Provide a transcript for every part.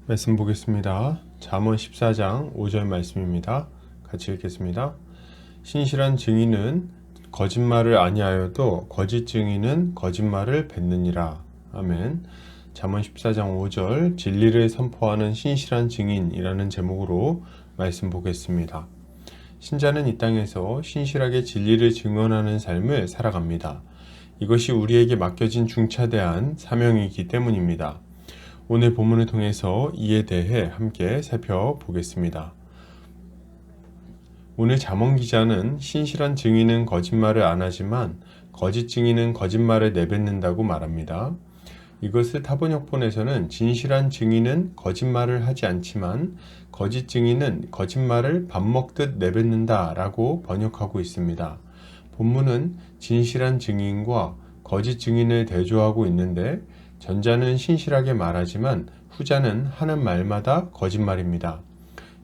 말씀 보겠습니다. 잠언 14장 5절 말씀입니다. 같이 읽겠습니다. 신실한 증인은 거짓말을 아니하여도 거짓 증인은 거짓말을 뱉느니라. 아멘. 잠언 14장 5절 진리를 선포하는 신실한 증인이라는 제목으로 말씀 보겠습니다. 신자는 이 땅에서 신실하게 진리를 증언하는 삶을 살아갑니다. 이것이 우리에게 맡겨진 중차대한 사명이기 때문입니다. 오늘 본문을 통해서 이에 대해 함께 살펴보겠습니다. 오늘 잠언 기자는 신실한 증인은 거짓말을 안 하지만 거짓 증인은 거짓말을 내뱉는다고 말합니다. 이것을 타번역본에서는 진실한 증인은 거짓말을 하지 않지만 거짓 증인은 거짓말을 밥 먹듯 내뱉는다 라고 번역하고 있습니다. 본문은 진실한 증인과 거짓 증인을 대조하고 있는데 전자는 신실하게 말하지만 후자는 하는 말마다 거짓말입니다.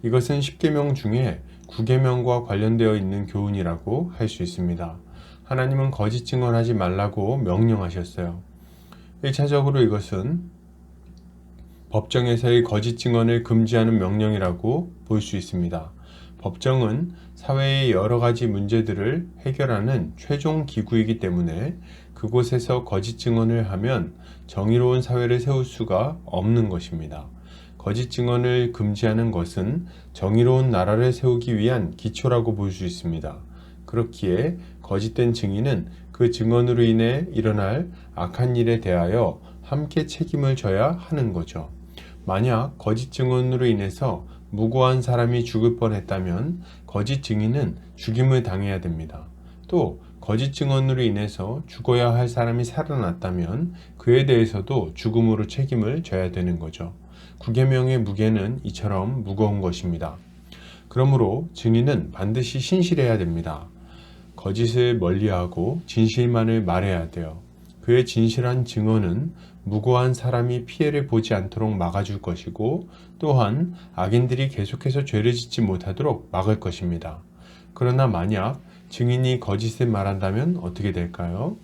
이것은 10계명 중에 9계명과 관련되어 있는 교훈이라고 할 수 있습니다. 하나님은 거짓 증언하지 말라고 명령하셨어요. 1차적으로 이것은 법정에서의 거짓 증언을 금지하는 명령이라고 볼 수 있습니다. 법정은 사회의 여러 가지 문제들을 해결하는 최종 기구이기 때문에 그곳에서 거짓 증언을 하면 정의로운 사회를 세울 수가 없는 것입니다. 거짓 증언을 금지하는 것은 정의로운 나라를 세우기 위한 기초라고 볼 수 있습니다. 그렇기에 거짓된 증인은 그 증언으로 인해 일어날 악한 일에 대하여 함께 책임을 져야 하는 거죠. 만약 거짓 증언으로 인해서 무고한 사람이 죽을 뻔했다면 거짓 증인은 죽임을 당해야 됩니다. 또 거짓 증언으로 인해서 죽어야 할 사람이 살아났다면 그에 대해서도 죽음으로 책임을 져야 되는 거죠. 9계명의 무게는 이처럼 무거운 것입니다. 그러므로 증인은 반드시 신실해야 됩니다. 거짓을 멀리하고 진실만을 말해야 돼요. 그의 진실한 증언은 무고한 사람이 피해를 보지 않도록 막아줄 것이고 또한 악인들이 계속해서 죄를 짓지 못하도록 막을 것입니다. 그러나 만약 증인이 거짓을 말한다면 어떻게 될까요?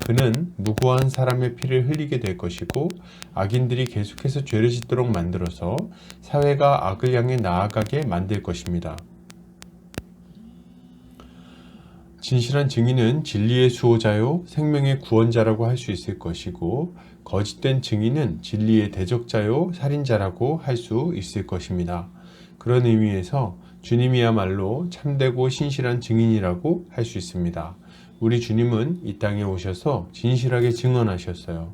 그는 무고한 사람의 피를 흘리게 될 것이고 악인들이 계속해서 죄를 짓도록 만들어서 사회가 악을 향해 나아가게 만들 것입니다. 진실한 증인은 진리의 수호자요 생명의 구원자라고 할 수 있을 것이고 거짓된 증인은 진리의 대적자요 살인자라고 할 수 있을 것입니다. 그런 의미에서 주님이야말로 참되고 신실한 증인이라고 할 수 있습니다. 우리 주님은 이 땅에 오셔서 진실하게 증언하셨어요.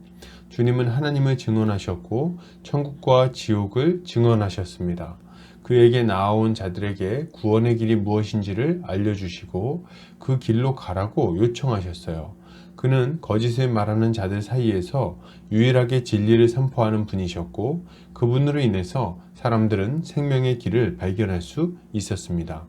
주님은 하나님을 증언하셨고 천국과 지옥을 증언하셨습니다. 그에게 나아온 자들에게 구원의 길이 무엇인지를 알려주시고 그 길로 가라고 요청하셨어요. 그는 거짓을 말하는 자들 사이에서 유일하게 진리를 선포하는 분이셨고 그분으로 인해서 사람들은 생명의 길을 발견할 수 있었습니다.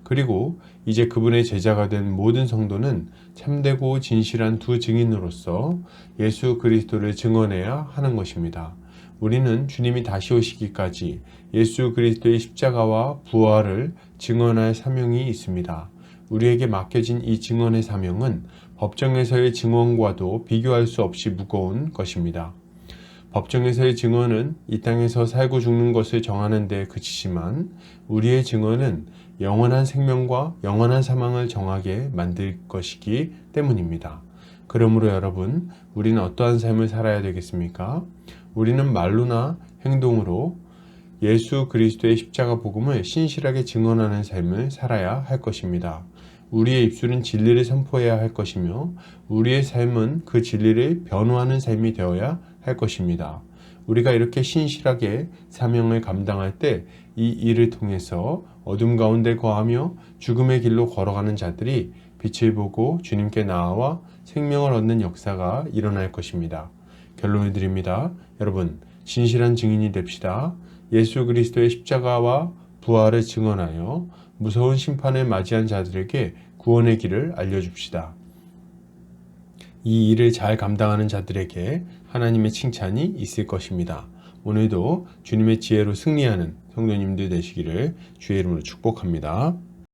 그리고 이제 그분의 제자가 된 모든 성도는 참되고 진실한 두 증인으로서 예수 그리스도를 증언해야 하는 것입니다. 우리는 주님이 다시 오시기까지 예수 그리스도의 십자가와 부활을 증언할 사명이 있습니다. 우리에게 맡겨진 이 증언의 사명은 법정에서의 증언과도 비교할 수 없이 무거운 것입니다. 법정에서의 증언은 이 땅에서 살고 죽는 것을 정하는 데 그치지만 우리의 증언은 영원한 생명과 영원한 사망을 정하게 만들 것이기 때문입니다. 그러므로 여러분, 우리는 어떠한 삶을 살아야 되겠습니까? 우리는 말로나 행동으로 예수 그리스도의 십자가 복음을 신실하게 증언하는 삶을 살아야 할 것입니다. 우리의 입술은 진리를 선포해야 할 것이며 우리의 삶은 그 진리를 변호하는 삶이 되어야 할 것입니다. 우리가 이렇게 신실하게 사명을 감당할 때 이 일을 통해서 어둠 가운데 거하며 죽음의 길로 걸어가는 자들이 빛을 보고 주님께 나아와 생명을 얻는 역사가 일어날 것입니다. 결론을 드립니다. 여러분, 진실한 증인이 됩시다. 예수 그리스도의 십자가와 부활을 증언하여 무서운 심판을 맞이한 자들에게 구원의 길을 알려줍시다. 이 일을 잘 감당하는 자들에게 하나님의 칭찬이 있을 것입니다. 오늘도 주님의 지혜로 승리하는 성도님들 되시기를 주의 이름으로 축복합니다.